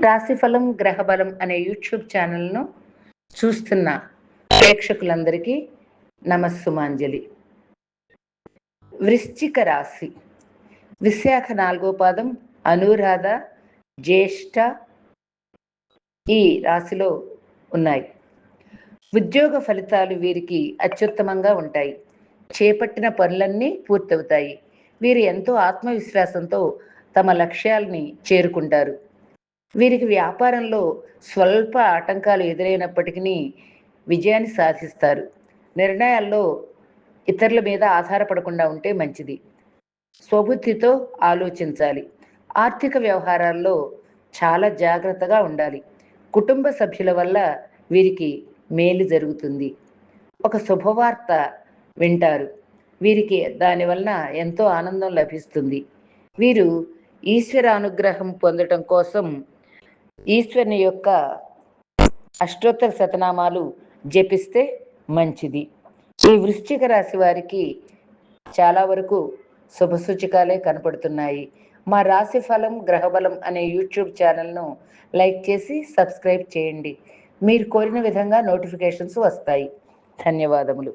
రాశిఫలం గ్రహబలం అనే యూట్యూబ్ ఛానల్ను చూస్తున్న ప్రేక్షకులందరికీ నమస్సుమాంజలి. వృశ్చిక రాశి విశాఖ 4వ పాదం, అనురాధ, జ్యేష్ఠ ఈ రాశిలో ఉన్నాయి. ఉద్యోగ ఫలితాలు వీరికి అత్యుత్తమంగా ఉంటాయి. చేపట్టిన పనులన్నీ పూర్తవుతాయి. వీరు ఎంతో ఆత్మవిశ్వాసంతో తమ లక్ష్యాలని చేరుకుంటారు. వీరికి వ్యాపారంలో స్వల్ప ఆటంకాలు ఎదురైనప్పటికీ విజయాన్ని సాధిస్తారు. నిర్ణయాల్లో ఇతరుల మీద ఆధారపడకుండా ఉంటే మంచిది. స్వబుద్ధితో ఆలోచించాలి. ఆర్థిక వ్యవహారాల్లో చాలా జాగ్రత్తగా ఉండాలి. కుటుంబ సభ్యుల వల్ల వీరికి మేలు జరుగుతుంది. ఒక శుభవార్త వింటారు. వీరికి దానివలన ఎంతో ఆనందం లభిస్తుంది. వీరు ఈశ్వర అనుగ్రహం పొందటం కోసం ఈశ్వరుని యొక్క అష్టోత్తర శతనామాలు జపిస్తే మంచిది. ఈ వృశ్చిక రాశి వారికి చాలా వరకు శుభసూచకాలే కనపడుతున్నాయి. మా రాశి ఫలం గ్రహబలం అనే యూట్యూబ్ ఛానల్ను లైక్ చేసి సబ్స్క్రైబ్ చేయండి. మీరు కోరిన విధంగా నోటిఫికేషన్స్ వస్తాయి. ధన్యవాదములు.